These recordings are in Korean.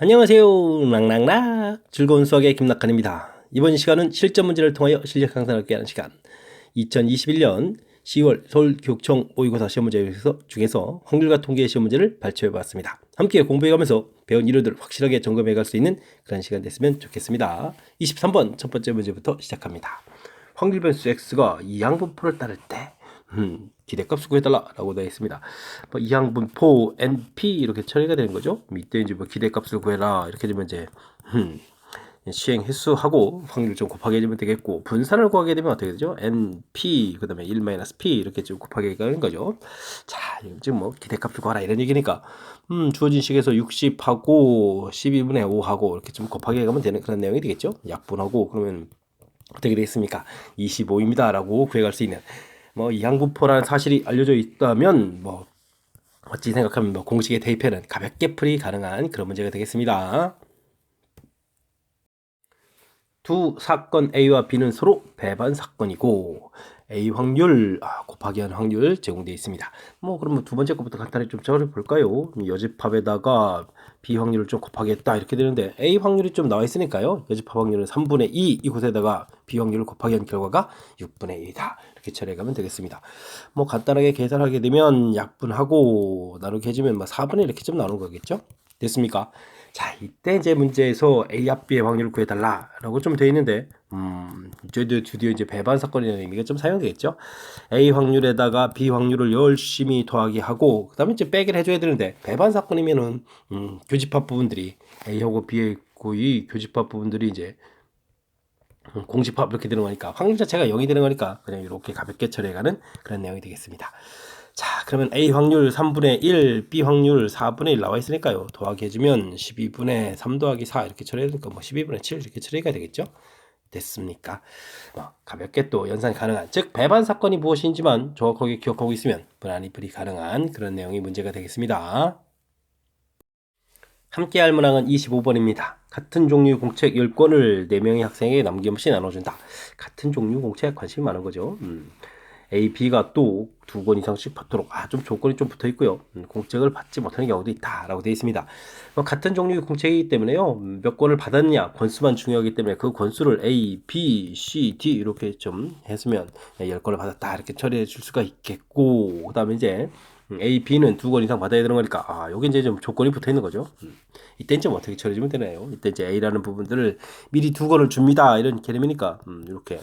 안녕하세요. 락락락 즐거운 수학의 김낙한입니다. 이번 시간은 실전 문제를 통하여 실력 향상을 하게 하는 시간 2021년 10월 서울교육청 모의고사 시험 문제 중에서 확률과 통계 시험 문제를 발표해 봤습니다. 함께 공부해가면서 배운 이론들을 확실하게 점검해 갈 수 있는 그런 시간 됐으면 좋겠습니다. 23번 첫 번째 문제부터 시작합니다. 확률 변수 x가 이항분포를 따를 때 기대값을 구해달라 라고 되어 있습니다. 뭐 이항분포 np 이렇게 처리가 되는 거죠. 이때 이제 뭐 기대값을 구해라 이렇게 되면 이제 시행 횟수하고 확률 좀 곱하게 해주면 되겠고, 분산을 구하게 되면 어떻게 되죠? np 그 다음에 1-p 이렇게 좀 곱하게 하는 거죠. 자, 지금 뭐 기대값을 구하라 이런 얘기니까 주어진 식에서 60하고 12분의 5하고 이렇게 좀 곱하게 하면 되는 그런 내용이 되겠죠. 약분하고 그러면 어떻게 되겠습니까? 25입니다 라고 구해갈 수 있는 뭐 이항분포라는 사실이 알려져 있다면 뭐 어찌 생각하면 뭐 공식에 대입해는 가볍게 풀이 가능한 그런 문제가 되겠습니다. 두 사건 A와 B는 서로 배반 사건이고 A 확률 곱하기 한 확률 제공되어 있습니다. 뭐 그러면 두 번째 것부터 간단히 좀 적어 볼까요? 여집합에다가 B 확률을 좀 곱하기 했다 이렇게 되는데 A 확률이 좀 나와 있으니까요. 여집합 확률은 3분의 2 이곳에다가 B 확률을 곱하기 한 결과가 6분의 1이다. 이렇게 처리해 가면 되겠습니다. 뭐 간단하게 계산하게 되면 약분하고 나누게 해주면 뭐 4분의 이렇게 좀 나오는 거겠죠? 됐습니까? 자, 이때 이제 문제에서 A 합 B의 확률을 구해달라라고 좀 되어 있는데, 저희도 드디어 이제 배반 사건이라는 의미가 좀 사용되겠죠. A 확률에다가 B 확률을 열심히 더하기 하고, 그다음에 이제 빼기를 해줘야 되는데, 배반 사건이면은 교집합 부분들이 A하고 B의 이 교집합 부분들이 이제 공집합 이렇게 되는 거니까 확률 자체가 0이 되는 거니까 그냥 이렇게 가볍게 처리해가는 그런 내용이 되겠습니다. 자, 그러면 A 확률 3분의 1, B 확률 4분의 1 나와 있으니까요. 더하기 해주면 12분의 3 더하기 4 이렇게 처리해니까 뭐 12분의 7 이렇게 처리가 되겠죠. 됐습니까? 가볍게 또 연산 가능한, 즉 배반 사건이 무엇인지만 정확하게 기억하고 있으면 무난히 풀이 가능한 그런 내용이 문제가 되겠습니다. 함께 할 문항은 25번입니다. 같은 종류 공책 10권을 4명의 학생에게 남김없이 나눠준다. 같은 종류 공책 관심이 많은 거죠. A, B가 또 2권 이상씩 받도록 좀 조건이 좀 붙어 있고요. 공책을 받지 못하는 경우도 있다라고 되어 있습니다. 같은 종류의 공책이기 때문에요. 몇 권을 받았냐 권수만 중요하기 때문에 그 권수를 A, B, C, D 이렇게 좀 했으면 10권을 받았다 이렇게 처리해 줄 수가 있겠고, 그 다음에 이제 A, B는 2권 이상 받아야 되는 거니까 여기 이제 좀 조건이 붙어 있는 거죠. 이때 좀 어떻게 처리해주면 되나요? 이때 이제 A라는 부분들을 미리 2권을 줍니다 이런 개념이니까 이렇게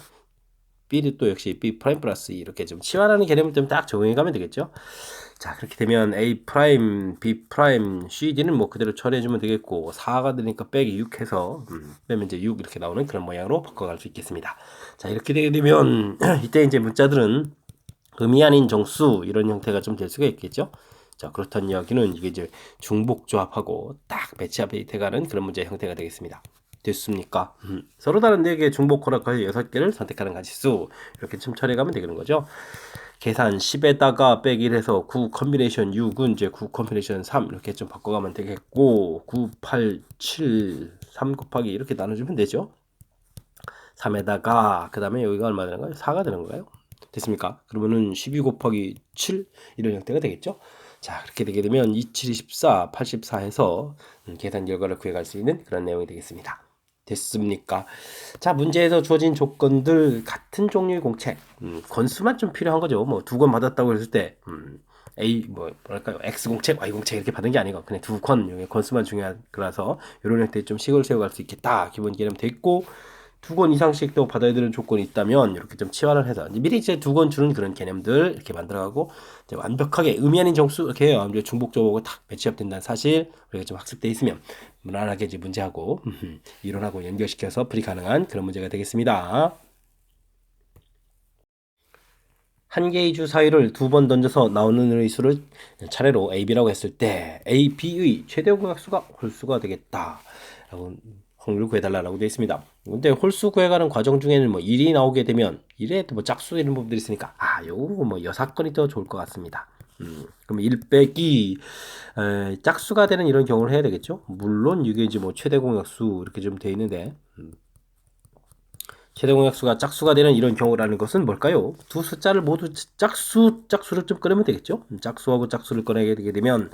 B도 또 역시 B 프라임 플러스 이렇게 좀 치환하는 개념을 좀 딱 적용해 가면 되겠죠. 자, 그렇게 되면 A 프라임, B 프라임, C, D는 뭐 그대로 처리해 주면 되겠고, 4가 되니까 빼기 6 해서 빼면 이제 6 이렇게 나오는 그런 모양으로 바꿔갈 수 있겠습니다. 자, 이렇게 되게 되면 이때 이제 문자들은 의미 아닌 정수 이런 형태가 좀 될 수가 있겠죠. 자, 그렇다는 이야기는 이게 이제 중복조합하고 딱 배치합이 돼가는 그런 문제 형태가 되겠습니다. 됐습니까? 서로 다른 4개의 중복 허락하여 6개를 선택하는 가지수 이렇게 좀 처리해가면 되는 거죠. 계산 10에다가 빼기를 해서 9 컨비네이션 6은 이제 9 컨비네이션 3 이렇게 좀 바꿔가면 되겠고, 9, 8, 7, 3 곱하기 이렇게 나눠주면 되죠. 3에다가 그 다음에 여기가 얼마 되는 거예요? 4가 되는 거예요. 됐습니까? 그러면은 12 곱하기 7 이런 형태가 되겠죠. 자, 그렇게 되게 되면 27, 24, 84 해서 계산 결과를 구해갈 수 있는 그런 내용이 되겠습니다. 됐습니까? 자, 문제에서 주어진 조건들 같은 종류의 공책, 권수만 좀 필요한 거죠. 뭐 2권 받았다고 했을 때 A 뭐랄까요, X 공책, Y 공책 이렇게 받은 게 아니고 그냥 2권 권수만 중요한 거라서 이런 형태의 좀 식을 세워갈 수 있겠다 기본 개념 돼 있고, 2권 이상씩 또 받아야 되는 조건이 있다면 이렇게 좀 치환을 해서 미리 이제 2권 주는 그런 개념들 이렇게 만들어가고 이제 완벽하게 의미 아닌 정수 이렇게 해요. 이제 중복적으로 딱 배치합된다는 사실 우리가 좀 학습돼 있으면 무난하게 이제 문제하고 이론하고 연결시켜서 풀이 가능한 그런 문제가 되겠습니다. 한 개의 주 사이를 2번 던져서 나오는 의수를 차례로 A, B라고 했을 때 A, B의 최대 공약수가 홀수가 되겠다 라고 확률을 구해달라고 되어 있습니다. 근데 홀수 구해가는 과정 중에는 뭐 1이 나오게 되면 1에 뭐 짝수 이런 부분들이 있으니까 요거 뭐 여사건이 더 좋을 것 같습니다. 그럼 1 빼기 짝수가 되는 이런 경우를 해야 되겠죠. 물론 이게 이제 뭐 최대 공약수 이렇게 좀 되어 있는데 최대 공약수가 짝수가 되는 이런 경우라는 것은 뭘까요? 두 숫자를 모두 짝수를 좀 꺼내면 되겠죠? 짝수하고 짝수를 꺼내게 되게 되면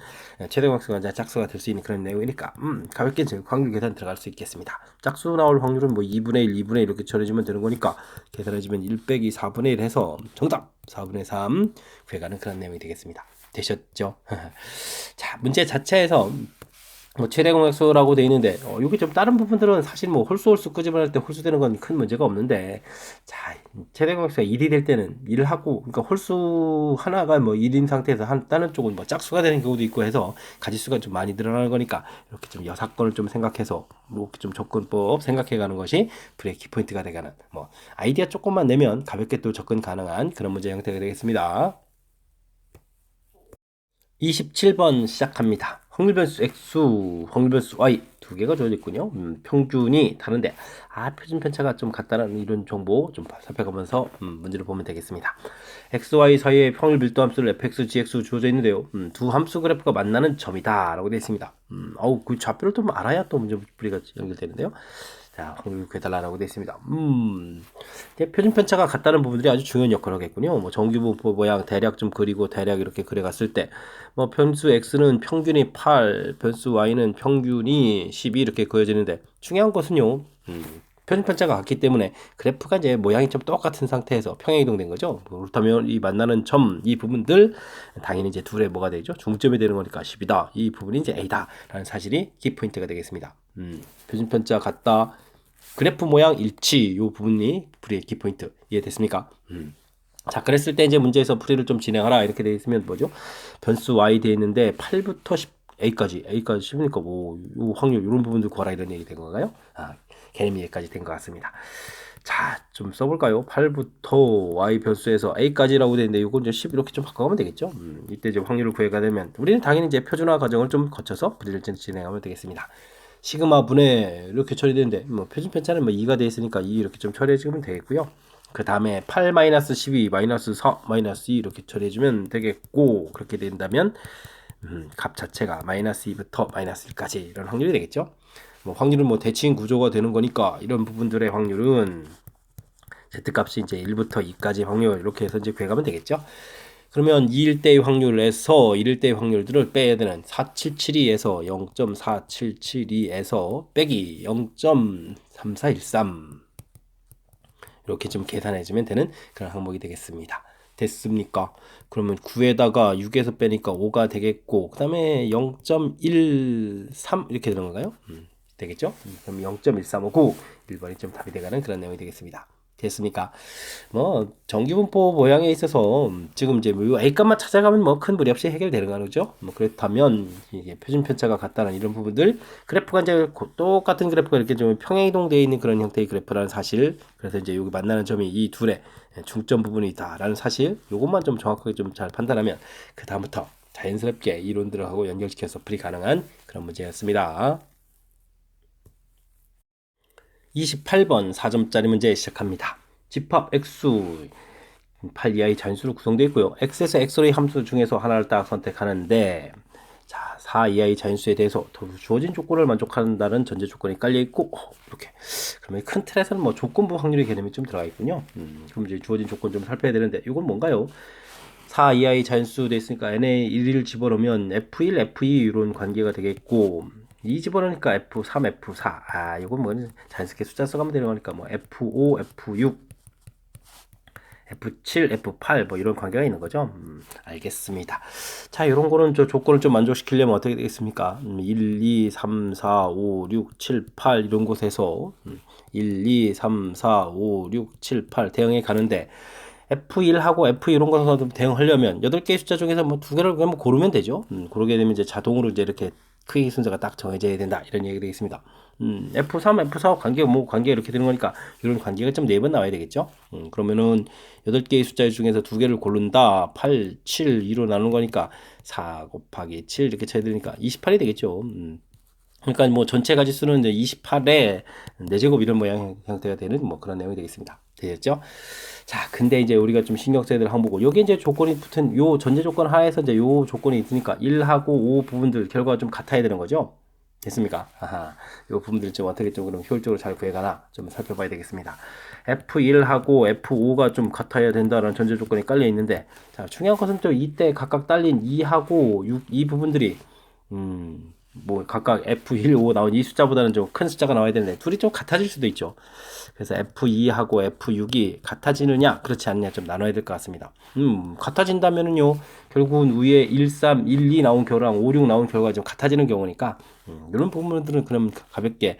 최대 공약수가 이제 짝수가 될 수 있는 그런 내용이니까 가볍게 이제 확률 계산 들어갈 수 있겠습니다. 짝수 나올 확률은 뭐 2분의 1, 2분의 1 이렇게 처리해주면 되는 거니까 계산해주면 1 빼기 4분의 1 해서 정답 4분의 3 구해가는 그런 내용이 되겠습니다. 되셨죠? 자, 문제 자체에서 뭐 최대 공약수라고 돼 있는데 여기 좀 다른 부분들은 사실 뭐 홀수 끄집어낼 때 홀수되는 건 큰 문제가 없는데 자 최대 공약수가 1이 될 때는 1하고 그러니까 홀수 하나가 뭐 1인 상태에서 다른 쪽은 뭐 짝수가 되는 경우도 있고 해서 가지수가 좀 많이 늘어나는 거니까 이렇게 좀 여사건을 좀 생각해서 이렇게 좀 접근법 생각해 가는 것이 불의 키포인트가 되가는 뭐 아이디어 조금만 내면 가볍게 또 접근 가능한 그런 문제 형태가 되겠습니다. 27번 시작합니다. 확률변수 X, 확률변수 Y 두 개가 주어져 있군요. 평균이 다른데 표준 편차가 좀 같다는 이런 정보 좀 살펴가면서 문제를 보면 되겠습니다. X, Y 사이에 확률 밀도 함수를 fx, gx 주어져 있는데요. 두 함수 그래프가 만나는 점이다 라고 되어 있습니다. 그 좌표를 좀 알아야 또 문제 풀이가 연결되는데요. 자, 확률 구해달라고 되어 있습니다. 표준 편차가 같다는 부분들이 아주 중요한 역할을 하겠군요. 뭐 정규분포 모양 대략 좀 그리고 대략 이렇게 그려갔을 때, 뭐 변수 x는 평균이 8, 변수 y는 평균이 12 이렇게 그려지는데 중요한 것은요. 표준 편차가 같기 때문에 그래프가 이제 모양이 좀 똑같은 상태에서 평행이동된 거죠. 그렇다면 이 만나는 점, 이 부분들 당연히 이제 둘의 뭐가 되죠? 중점이 되는 거니까 10이다. 이 부분이 이제 a다라는 사실이 키포인트가 되겠습니다. 표준 편차 같다. 그래프 모양 일치 요 부분이 풀이의 키포인트 이해됐습니까? 자, 그랬을 때 이제 문제에서 풀이를 좀 진행하라 이렇게 되어 있으면 뭐죠? 변수 y 되어 있는데 8부터 10 a까지 10이니까 뭐 요 확률 이런 부분들 구하라 이런 얘기 된 건가요? 개념이 여기까지 된 것 같습니다. 자, 좀 써볼까요? 8부터 y 변수에서 a까지라고 되어 있는데 이건 이제 10 이렇게 좀 바꿔가면 되겠죠? 이때 이제 확률을 구해가 되면 우리는 당연히 이제 표준화 과정을 좀 거쳐서 풀이를 진행하면 되겠습니다. 시그마 분해 이렇게 처리되는데 뭐 표준 편차는 뭐 2가 되어 있으니까 2 이렇게 좀 처리해 주면 되겠고요. 그 다음에 8-12 -4 -2 이렇게 처리해 주면 되겠고 그렇게 된다면 값 자체가 -2부터 -1까지 이런 확률이 되겠죠. 뭐 확률은 뭐 대칭 구조가 되는 거니까 이런 부분들의 확률은 z값이 이제 1부터 2까지 확률 이렇게 해서 이제 구해가면 되겠죠. 그러면 2일 때의 확률에서 1일 때의 확률들을 빼야 되는 4772에서 0.4772에서 빼기 0.3413 이렇게 좀 계산해주면 되는 그런 항목이 되겠습니다. 됐습니까? 그러면 9에다가 6에서 빼니까 5가 되겠고 그 다음에 0.13 이렇게 되는 건가요? 되겠죠? 그럼 0.1359 1번이 좀 답이 돼가는 그런 내용이 되겠습니다. 됐습니까? 뭐 정규분포 모양에 있어서 지금 이제 뭐 A값만 찾아가면 뭐 큰 무리 없이 해결되는 거죠. 뭐 그렇다면 이게 표준 편차가 같다는 이런 부분들 그래프가 이제 똑같은 그래프가 이렇게 좀 평행이동되어 있는 그런 형태의 그래프라는 사실 그래서 이제 여기 만나는 점이 이 둘의 중점 부분이다라는 사실 요것만 좀 정확하게 좀 잘 판단하면 그 다음부터 자연스럽게 이론들하고 연결시켜서 풀이 가능한 그런 문제였습니다. 28번 4점짜리 문제 시작합니다. 집합 x 8 이하의 자연수로 구성되어 있고요. x에서 x로의 함수 중에서 하나를 딱 선택하는데 자, 4 이하의 자연수에 대해서 주어진 조건을 만족한다는 전제 조건이 깔려 있고 이렇게 그러면 큰 틀에서는 뭐 조건부 확률의 개념이 좀 들어가 있군요. 그럼 이제 주어진 조건 좀 살펴야 되는데 이건 뭔가요? 4 이하의 자연수 돼 있으니까 n에 1을 집어넣으면 f1, f2 이런 관계가 되겠고 2 집어넣으니까 F3, F4. 이건 뭐 자연스럽게 숫자 써가면 되는 거니까 뭐 F5, F6, F7, F8 뭐 이런 관계가 있는 거죠. 알겠습니다. 자, 이런 거는 저 조건을 좀 만족시키려면 어떻게 되겠습니까? 1, 2, 3, 4, 5, 6, 7, 8 이런 곳에서 1, 2, 3, 4, 5, 6, 7, 8 대응해 가는데 F1하고 F 이런 거에서 대응하려면 8개의 숫자 중에서 뭐 2개를 그냥 뭐 고르면 되죠. 고르게 되면 이제 자동으로 이제 이렇게 크기 순서가 딱 정해져야 된다. 이런 얘기가 되겠습니다. F3, F4 관계, 뭐 관계 이렇게 되는 거니까 이런 관계가 좀 4번 나와야 되겠죠. 그러면은 8개의 숫자 중에서 2개를 고른다. 8, 7, 2로 나누는 거니까 4 곱하기 7 이렇게 쳐야 되니까 28이 되겠죠. 그러니까 뭐 전체 가지수는 이제 28에 4제곱 이런 모양 형태가 되는 뭐 그런 내용이 되겠습니다. 되겠죠? 자, 근데 이제 우리가 좀 신경 써야 될 항목은 여기 이제 조건이 붙은 요 전제 조건 하에서 이제 요 조건이 있으니까 1하고 5 부분들 결과가 좀 같아야 되는 거죠. 됐습니까? 아하, 이 부분들 좀 어떻게 좀 그럼 효율적으로 잘 구해가나 좀 살펴봐야 되겠습니다. F1하고 F5가 좀 같아야 된다는 전제 조건이 깔려 있는데, 자, 중요한 것은 또 이때 각각 딸린 2하고 6, 이 부분들이, 뭐 각각 F1, 5 나온 이 숫자보다는 좀 큰 숫자가 나와야 되는데, 둘이 좀 같아질 수도 있죠. 그래서 F2하고 F6이 같아지느냐, 그렇지 않느냐 좀 나눠야 될 것 같습니다. 같아진다면은요, 결국은 위에 1, 3, 1, 2 나온 결과랑 5, 6 나온 결과가 좀 같아지는 경우니까, 이런 부분들은 그럼 가볍게,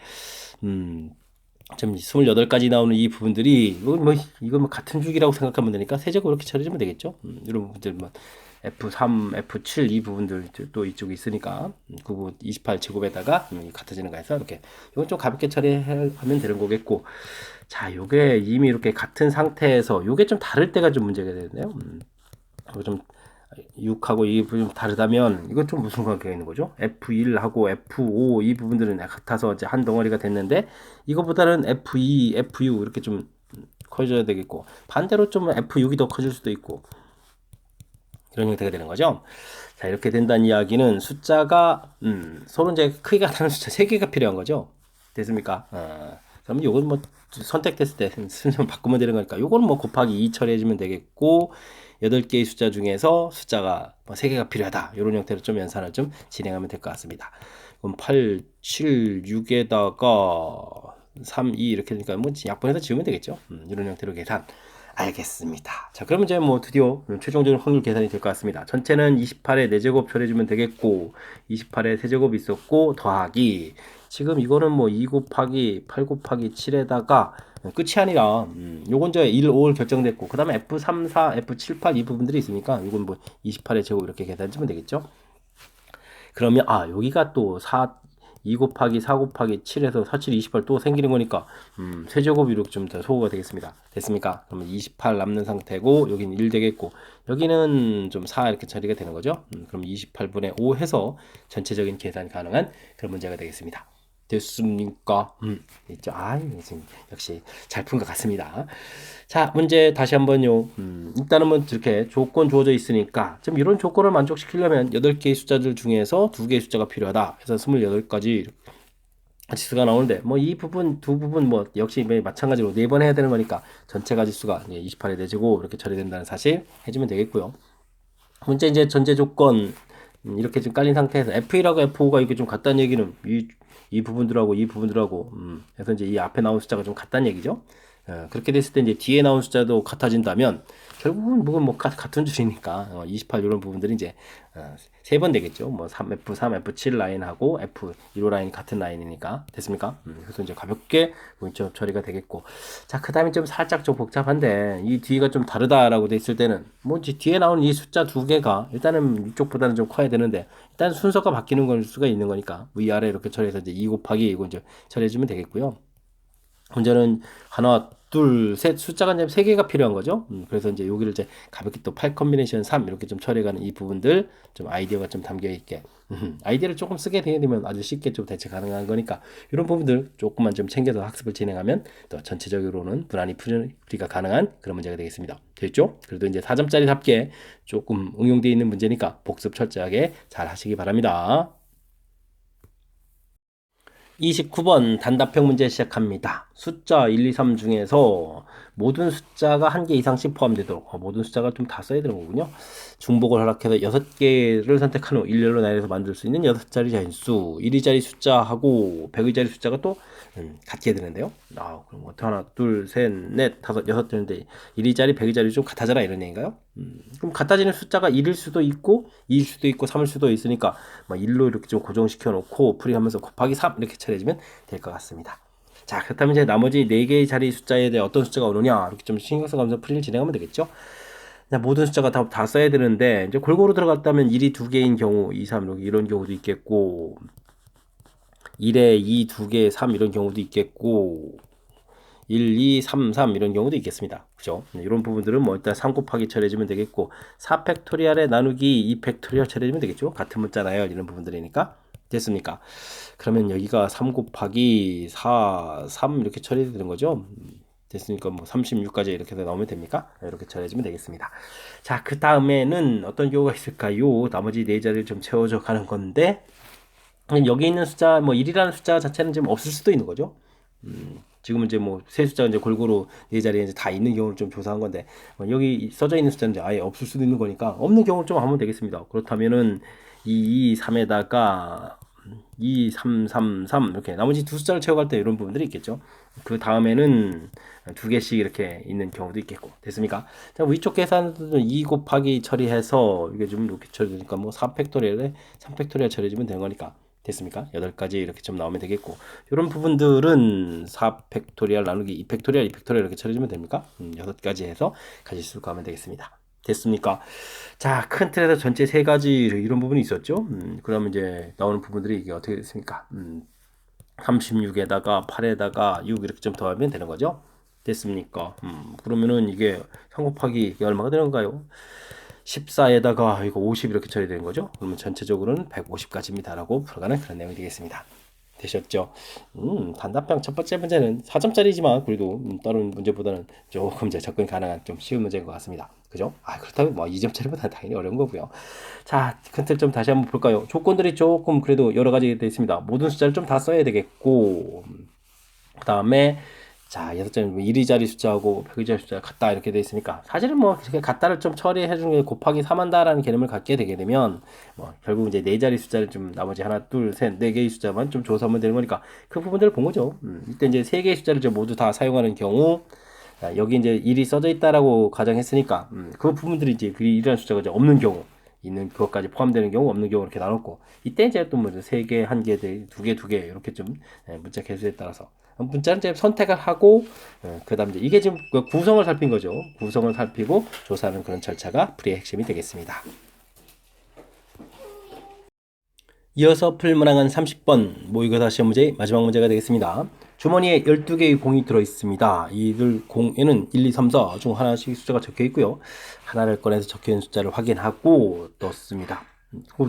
좀 28가지 나오는 이 부분들이, 이거 뭐 같은 주기라고 생각하면 되니까 세제곱 이렇게 처리해주면 되겠죠. 이런 부분들, 뭐, F3, F7 이 부분들 또 이쪽에 있으니까, 28제곱에다가 같아지는 거 해서 이렇게, 이건 좀 가볍게 처리하면 되는 거겠고, 자, 요게 이미 이렇게 같은 상태에서, 요게 좀 다를 때가 좀 문제가 되는데요. 이거 좀 6하고 이 부분이 좀 다르다면 이건 좀 무슨 관계가 있는 거죠? F1하고 F5 이 부분들은 같아서 이제 한 덩어리가 됐는데 이거보다는 F2, F6 이렇게 좀 커져야 되겠고 반대로 좀 F6이 더 커질 수도 있고 이런 형태가 되는 거죠. 자, 이렇게 된다는 이야기는 숫자가 서로 이제 크기가 다른 숫자 3개가 필요한 거죠. 됐습니까? 그러면 요건 뭐 선택됐을 때 순서 바꾸면 되는 거니까 요거는 뭐 곱하기 2 처리해주면 되겠고 8개의 숫자 중에서 숫자가 뭐 3개가 필요하다. 이런 형태로 좀 연산을 좀 진행하면 될 것 같습니다. 그럼 8, 7, 6에다가 3, 2 이렇게 되니까 뭐 약분해서 지우면 되겠죠. 이런 형태로 계산. 알겠습니다. 자, 그러면 이제 뭐 드디어 최종적인 확률 계산이 될 것 같습니다. 전체는 28에 4제곱 처리해주면 되겠고 28에 3제곱 있었고 더하기 지금 이거는 뭐 2 곱하기 8 곱하기 7에다가 끝이 아니라 요건 이제 1, 5를 결정됐고 그 다음에 F3, 4, F7, 8 이 부분들이 있으니까 이건 뭐 28의 제곱 이렇게 계산해주면 되겠죠. 그러면 여기가 또 2 곱하기 4 곱하기 7에서 4, 7, 28 또 생기는 거니까 세제곱이 이렇게 좀 더 소거가 되겠습니다. 됐습니까? 그러면 28 남는 상태고 여기는 1 되겠고 여기는 좀 4 이렇게 처리가 되는 거죠. 그럼 28분의 5 해서 전체적인 계산이 가능한 그런 문제가 되겠습니다. 됐습니까? 있죠. 지금 역시 잘 푼 것 같습니다. 자, 문제 다시 한번요. 일단은 뭐 이렇게 조건 주어져 있으니까 좀 이런 조건을 만족시키려면 8개의 숫자들 중에서 2개의 숫자가 필요하다. 해서 28가지 가지수가 나오는데 뭐 이 부분 두 부분 뭐 역시 마찬가지로 4번 해야 되는 거니까 전체 가지수가 28에 4제곱 이렇게 처리된다는 사실 해주면 되겠고요. 문제 이제 전제 조건 이렇게 좀 깔린 상태에서 F1하고 F5가 이게 좀 같다는 얘기는 이 부분들하고 이 부분들하고 그래서 이제 이 앞에 나온 숫자가 좀 같다는 얘기죠. 그렇게 됐을 때 이제 뒤에 나온 숫자도 같아진다면 결국은 뭐 같은 줄이니까 28 이런 부분들이 이제 3번 되겠죠. 뭐 3F3, F7 라인하고 F15 라인 같은 라인이니까 됐습니까? 그래서 이제 가볍게 문자 처리가 되겠고 자, 그 다음에 좀 살짝 좀 복잡한데 이 뒤가 좀 다르다라고 돼 있을 때는 뭐 이제 뒤에 나오는 이 숫자 2개가 일단은 이쪽보다는 좀 커야 되는데 일단 순서가 바뀌는 걸 수가 있는 거니까 위아래 이렇게 처리해서 이제 2 곱하기 이거 이제 처리해주면 되겠고요. 문제는 하나, 둘, 셋 숫자가 이제 3개가 필요한 거죠. 그래서 이제 여기를 이제 가볍게 또 8 컨비네이션 3 이렇게 좀 처리해가는 이 부분들 좀 아이디어가 좀 담겨 있게 아이디어를 조금 쓰게 되면 아주 쉽게 좀 대체 가능한 거니까 이런 부분들 조금만 좀 챙겨서 학습을 진행하면 또 전체적으로는 무난히 풀이가 가능한 그런 문제가 되겠습니다. 됐죠? 그래도 이제 4점짜리답게 조금 응용되어 있는 문제니까 복습 철저하게 잘 하시기 바랍니다. 29번 단답형 문제 시작합니다. 숫자 1, 2, 3 중에서 모든 숫자가 한 개 이상씩 포함되도록 모든 숫자가 좀 다 써야 되는 거군요. 중복을 허락해서 6개를 선택한 후 일렬로 나열해서 만들 수 있는 6자리 자인수 1위자리 숫자하고 100위자리 숫자가 또 같게 되는데요. 그럼 어떻게 하나 둘 셋 넷 다섯 여섯 되는데 1위자리 100위자리 좀 같아져라 이런 얘기인가요? 그럼 같아지는 숫자가 1일 수도 있고 2일 수도 있고 3일 수도 있으니까 1로 이렇게 좀 고정시켜 놓고 풀이하면서 곱하기 3 이렇게 처리해주면 될 것 같습니다. 자, 그렇다면 이제 나머지 4개의 자리 숫자에 대해 어떤 숫자가 오느냐 이렇게 좀 신경 써가면서 풀이를 진행하면 되겠죠. 모든 숫자가 다 써야 되는데 이제 골고루 들어갔다면 1이 2개인 경우 2, 3 이런 경우도 있겠고 1에 2, 2개, 3 이런 경우도 있겠고 1, 2, 3, 3 이런 경우도 있겠습니다. 그죠? 이런 부분들은 뭐 일단 3 곱하기 처리해주면 되겠고 4 팩토리얼에 나누기 2 팩토리얼 처리해주면 되겠죠? 같은 문자나요? 이런 부분들이니까 됐습니까? 그러면 여기가 3 곱하기 4, 3 이렇게 처리되는 거죠? 됐으니까 뭐 36까지 이렇게 나오면 됩니까? 이렇게 처리해주면 되겠습니다. 자, 그 다음에는 어떤 경우가 있을까요? 나머지 4자리를 좀 채워져 가는 건데 여기 있는 숫자, 뭐 1이라는 숫자 자체는 지금 없을 수도 있는 거죠. 지금은 이제 뭐 세 숫자가 이제 골고루 네 자리에 이제 다 있는 경우를 좀 조사한 건데, 여기 써져 있는 숫자는 이제 아예 없을 수도 있는 거니까 없는 경우를 좀 하면 되겠습니다. 그렇다면은 2, 2, 3에다가 2, 3, 3, 3 이렇게 나머지 두 숫자를 채워갈 때 이런 부분들이 있겠죠. 그 다음에는 두 개씩 이렇게 있는 경우도 있겠고. 됐습니까? 자, 위쪽 계산은 2 곱하기 처리해서 이게 좀 이렇게 처리되니까 뭐 4팩토리얼에 3팩토리얼 처리해주면 되는 거니까. 됐습니까? 8가지 이렇게 좀 나오면 되겠고, 이런 부분들은 4팩토리얼 나누기 2팩토리얼 2팩토리얼 이렇게 처리해주면 됩니까? 6가지 해서 가질 수 있고 하면 되겠습니다. 됐습니까? 자, 큰 틀에서 전체 3가지 이런 부분이 있었죠. 그러면 이제 나오는 부분들이 이게 어떻게 됐습니까? 36에다가 8에다가 6 이렇게 좀 더하면 되는 거죠. 됐습니까? 그러면은 이게 3 곱하기 이게 얼마가 되는 건가요? 14에다가 이거 50 이렇게 처리되는 거죠. 그러면 전체적으로는 150까지입니다. 라고 풀어가는 그런 내용이 되겠습니다. 되셨죠? 단답형 첫 번째 문제는 4점짜리지만 그래도 다른 문제보다는 조금 이제 접근 가능한 좀 쉬운 문제인 것 같습니다. 그죠? 그렇다면 뭐 2점짜리보다는 당연히 어려운 거고요. 자, 큰 틀 좀 다시 한번 볼까요? 조건들이 조금 그래도 여러 가지 되어 있습니다. 모든 숫자를 좀 다 써야 되겠고, 그 다음에 자, 6자리 1위자리 숫자하고 100위자리 숫자가 같다 이렇게 돼 있으니까 사실은 뭐 이렇게 같다를 좀 처리해 주는 게 곱하기 3한다라는 개념을 갖게 되게 되면 뭐 결국 이제 4자리 숫자를 좀 나머지 하나, 둘, 셋, 4개의 숫자만 좀 조사하면 되는 거니까 그 부분들을 본 거죠. 이때 이제 3개의 숫자를 좀 모두 다 사용하는 경우, 여기 이제 1이 써져 있다라고 가정했으니까 그 부분들이 이제 그 1이라는 숫자가 이제 없는 경우, 있는 그것까지 포함되는 경우, 없는 경우 이렇게 나눴고, 이때 이제 또 뭐 3개, 1개, 2개, 2개 이렇게 좀 문자 개수에 따라서 문자를 이제 선택을 하고, 그 다음 이제 이게 지금 구성을 살핀 거죠. 구성을 살피고 조사하는 그런 절차가 풀이의 핵심이 되겠습니다. 이어서 풀 문항은 30번 모의고사 시험 문제의 마지막 문제가 되겠습니다. 주머니에 12개의 공이 들어있습니다. 이들 공에는 1, 2, 3, 4 중 하나씩 숫자가 적혀 있고요. 하나를 꺼내서 적혀 있는 숫자를 확인하고 넣습니다.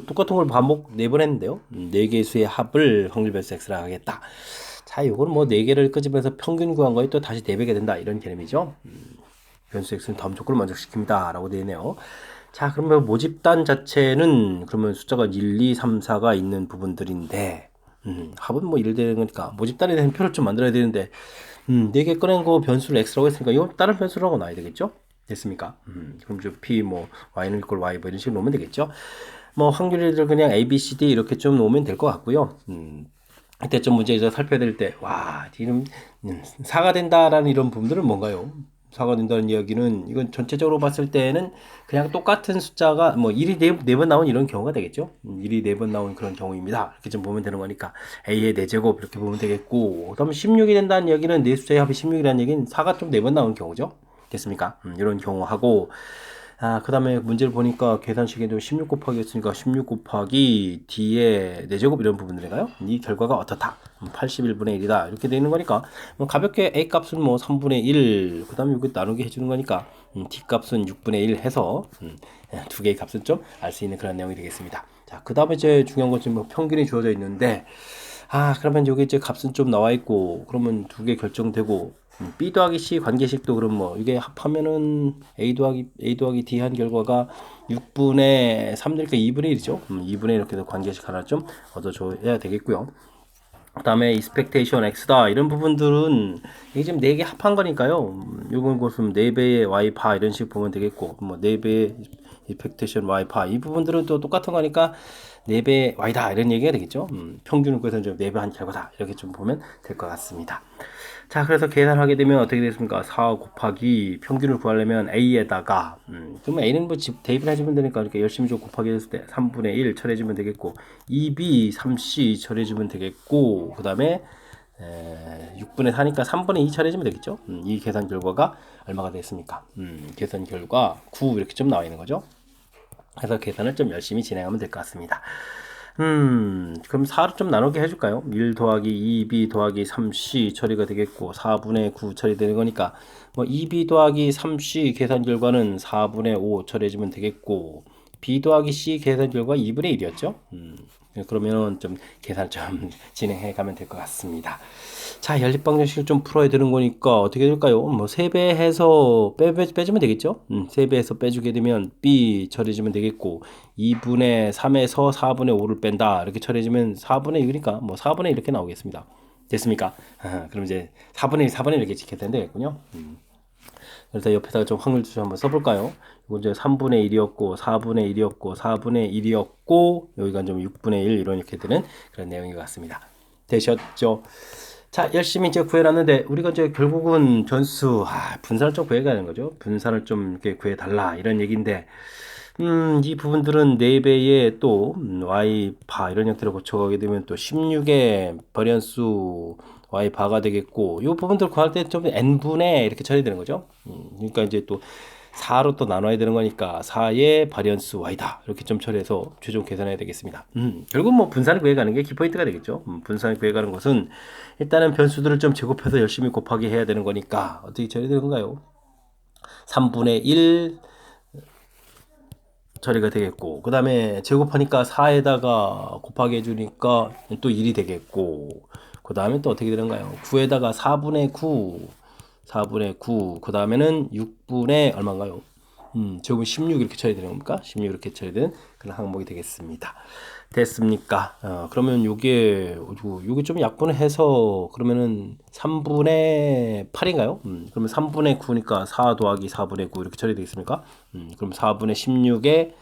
똑같은 걸 반복 4번 했는데요. 4개의 수의 합을 확률 변수 x라 하겠다. 자, 이거는 뭐 4개를 끄집어서 평균 구한 거에 또 다시 4배가 된다 이런 개념이죠. 변수 x는 다음 조건을 만족시킵니다 라고 되어 있네요. 자, 그러면 모집단 자체는 그러면 숫자가 1, 2, 3, 4가 있는 부분들인데, 합은 뭐 1 되는 거니까 모집단에 대한 표를 좀 만들어야 되는데, 4개 꺼낸 거 변수를 x라고 했으니까 이건 다른 변수라고 놔야 되겠죠? 됐습니까? 그럼 저 p 뭐 y는 equal y 뭐 이런 식으로 놓으면 되겠죠? 뭐 확률을 그냥 a, b, c, d 이렇게 좀 놓으면 될 것 같고요. 이때 좀 문제에서 살펴야 될 때, 와, 지금 4가 된다라는 이런 부분들은 뭔가요? 4가 된다는 이야기는 이건 전체적으로 봤을 때는 그냥 똑같은 숫자가 뭐 1이 4번 나온 이런 경우가 되겠죠. 1이 4번 나온 그런 경우입니다. 이렇게 좀 보면 되는 거니까 a의 4제곱 이렇게 보면 되겠고, 그다음 16이 된다는 이야기는 네 숫자의 합이 16이라는 얘기는 4가 좀 4번 나온 경우죠. 됐습니까? 이런 경우하고, 그 다음에 문제를 보니까 계산식에도 16 곱하기 했으니까 16 곱하기 D의 4제곱 이런 부분들인가요? 이 결과가 어떻다? 81분의 1이다. 이렇게 되는 거니까 뭐 가볍게 A 값은 뭐 3분의 1, 그 다음에 이거 나누기 해주는 거니까 D 값은 6분의 1 해서 두 개의 값은 좀 알 수 있는 그런 내용이 되겠습니다. 자, 그 다음에 이제 중요한 건 지금 뭐 평균이 주어져 있는데, 그러면 여기 이제 값은 좀 나와 있고, 그러면 두 개 결정되고, B 더하기 C 관계식도 그럼 뭐, 이게 합하면은 A 더하기 D 한 결과가 6분의 3 되니까 2분의 1이죠. 2분의 1 이렇게 해서 관계식 하나 좀 얻어줘야 되겠고요. 그 다음에 expectation x다 이런 부분들은 이게 지금 4개 합한 거니까요. 요건 것은 4배의 y파 이런 식 보면 되겠고, 뭐 4배의 expectation y파 이 부분들은 또 똑같은 거니까 4배 y다 이런 얘기가 되겠죠. 평균을 구해서 좀 4배 한 결과다 이렇게 좀 보면 될 것 같습니다. 자, 그래서 계산하게 되면 어떻게 되겠습니까? 4 곱하기 평균을 구하려면 a에다가 그러면 a는 뭐 대입을 해주면 되니까 이렇게 열심히 좀 곱하기 했을 때 3분의 1 처리해주면 되겠고, 2b 3c 처리해주면 되겠고, 그 다음에 6분의 4니까 3분의 2 처리해주면 되겠죠. 이 계산 결과가 얼마가 됐습니까? 계산 결과 9 이렇게 좀 나와 있는 거죠. 그래서 계산을 좀 열심히 진행하면 될 것 같습니다. 그럼 4를 좀 나누게 해줄까요? 1 더하기 2b 더하기 3c 처리가 되겠고, 4분의 9 처리되는 거니까, 뭐 2b 더하기 3c 계산 결과는 4분의 5 처리해주면 되겠고, B 더하기 C 계산 결과 2분의 1이었죠. 그러면 좀 계산 좀 진행해 가면 될 것 같습니다. 자, 연립방정식을 좀 풀어야 되는 거니까 어떻게 될까요? 뭐 3배 해서 빼주면 되겠죠? 3배 해서 빼주게 되면 B 처리해주면 되겠고 2분의 3에서 4분의 5를 뺀다 이렇게 처리해주면 4분의 2니까 뭐 4분의 1 이렇게 나오겠습니다. 됐습니까? 그럼 이제 4분의 1, 4분의 1 이렇게 계산 되겠군요. 그래서 옆에다가 좀 확률 좀 한번 써볼까요? 이건 이제 3분의 1이었고 4분의 1이었고 4분의 1이었고 여기가 좀 6분의 1 이렇게 되는 그런 내용인 것 같습니다. 되셨죠? 자, 열심히 이제 구해놨는데 우리가 이제 결국은 변수 분산을 좀 구해가는 거죠. 분산을 좀 이렇게 구해달라 이런 얘기인데 이 부분들은 4배의 또 y 바 이런 형태로 고쳐가게 되면 또 16의 벌연수 y 바가 되겠고 이 부분들 구할 때 좀 n분의 이렇게 처리되는 거죠. 그러니까 이제 또 4로 또 나눠야 되는 거니까 4의 발현수 y다 이렇게 좀 처리해서 최종 계산해야 되겠습니다. 결국 뭐 분산을 구해가는 게 키포인트가 되겠죠. 분산을 구해가는 것은 일단은 변수들을 좀 제곱해서 열심히 곱하기 해야 되는 거니까 어떻게 처리되는 건가요? 3분의 1 처리가 되겠고 그 다음에 제곱하니까 4에다가 곱하기 해주니까 또 1이 되겠고 그 다음에 또 어떻게 되는가요? 9에다가 4분의 9 4분의 9 그 다음에는 6분의 얼마인가요? 제곱은 16 이렇게 처리되는 겁니까? 16 이렇게 처리되는 그런 항목이 되겠습니다. 됐습니까? 그러면 요게 좀 약분해서 그러면은 3분의 8인가요? 그러면 3분의 9니까 4 더하기 4분의 9 이렇게 처리되겠습니까? 그럼 4분의 16에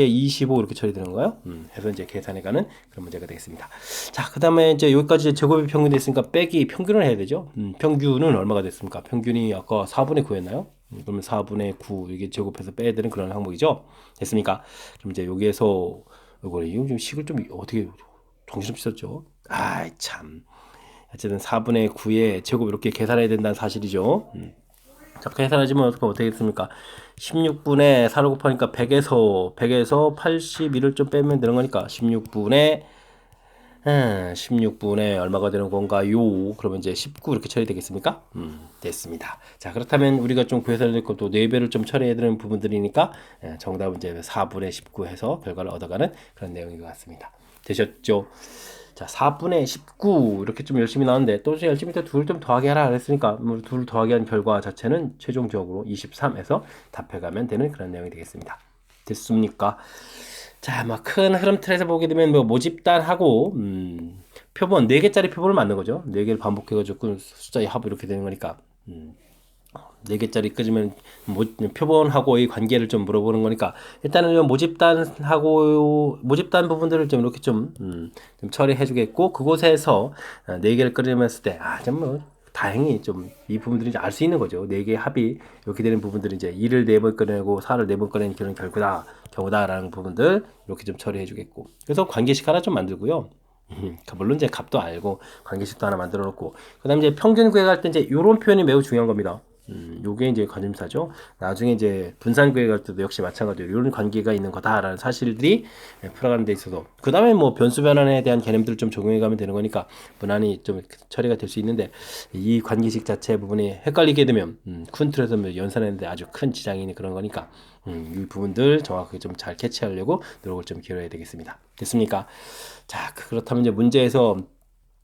25 이렇게 처리되는 거예요. 해서 이제 계산해가는 그런 문제가 되겠습니다. 자, 그 다음에 이제 여기까지 제곱이 평균됐으니까 빼기 평균을 해야 되죠. 평균은 얼마가 됐습니까? 평균이 아까 4분의 9였나요? 그러면 4분의 9 이게 제곱해서 빼야 되는 그런 항목이죠. 됐습니까? 그럼 이제 여기에서 이거 좀 식을 좀 어떻게 정신없이 썼죠? 아이 참. 어쨌든 4분의 9의 제곱 이렇게 계산해야 된다는 사실이죠. 자, 계산하시면 어떻게 되겠습니까? 16분의 4를 곱하니까 100에서 81을 좀 빼면 되는 거니까 16분의 얼마가 되는 건가요? 그러면 이제 19 이렇게 처리 되겠습니까? 됐습니다. 자, 그렇다면 우리가 좀 구해서 될 것도 4배를 좀 처리해야 되는 부분들이니까 정답은 이제 4분의 19 해서 결과를 얻어가는 그런 내용인 것 같습니다. 되셨죠? 자, 4분의 19 이렇게 좀 열심히 나왔는데 또 열심히 둘 좀 더하기 하라 그랬으니까 둘 더하기 한 결과 자체는 최종적으로 23에서 답해가면 되는 그런 내용이 되겠습니다. 됐습니까? 자, 막 큰 흐름 틀에서 보게 되면 뭐 모집단하고 표본 4개짜리 표본을 만든 거죠. 4개를 반복해가지고 숫자의 합 이렇게 되는 거니까 4개짜리 끄지면 표본하고의 관계를 좀 물어보는 거니까 일단은 모집단 부분들을 좀 이렇게 좀 처리해 주겠고 그곳에서 4개를 끄집어냈을 때 좀 뭐 다행히 좀 이 부분들이 알 수 있는 거죠. 4개의 합이 이렇게 되는 부분들이 이제 2를 4번 꺼내고 4를 4번 꺼내는 그런 경우다라는 부분들 이렇게 좀 처리해 주겠고 그래서 관계식 하나 좀 만들고요. 물론 이제 값도 알고 관계식도 하나 만들어 놓고 그다음에 이제 평균 구획할 때 이제 이런 표현이 매우 중요한 겁니다. 요게 이제 관심사죠. 나중에 이제 분산 구획할 때도 역시 마찬가지로 이런 관계가 있는 거다라는 사실들이 풀어가는 데 있어서 그 다음에 뭐 변수 변환에 대한 개념들을 좀 적용해 가면 되는 거니까 무난히 좀 처리가 될 수 있는데 이 관계식 자체 부분이 헷갈리게 되면 큰 틀에서 뭐 연산하는데 아주 큰 지장이 있는 그런 거니까 이 부분들 정확하게 좀 잘 캐치하려고 노력을 좀 기울여야 되겠습니다. 됐습니까? 자, 그렇다면 이제 문제에서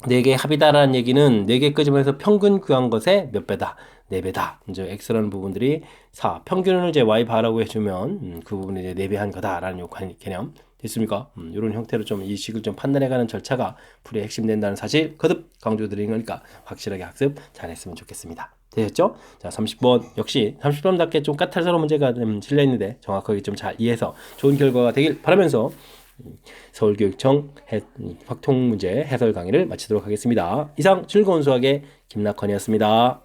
4개 합이다라는 얘기는 4개 끄집어내서 평균 구한 것의 몇 배다? 4배다. 이제 x라는 부분들이 4. 평균을 이제 y 바라고 해주면 그 부분이 이제 4배 한 거다라는 요 개념. 됐습니까? 이런 형태로 좀 이 식을 좀 판단해가는 절차가 풀이의 핵심 된다는 사실 거듭 강조드리는 거니까 확실하게 학습 잘했으면 좋겠습니다. 되셨죠? 자, 30번 역시 30번답게 좀 까탈스러운 문제가 좀 실려있는데 정확하게 좀 잘 이해해서 좋은 결과가 되길 바라면서 서울교육청 확통문제 해설 강의를 마치도록 하겠습니다. 이상 즐거운 수학의 김낙헌이었습니다.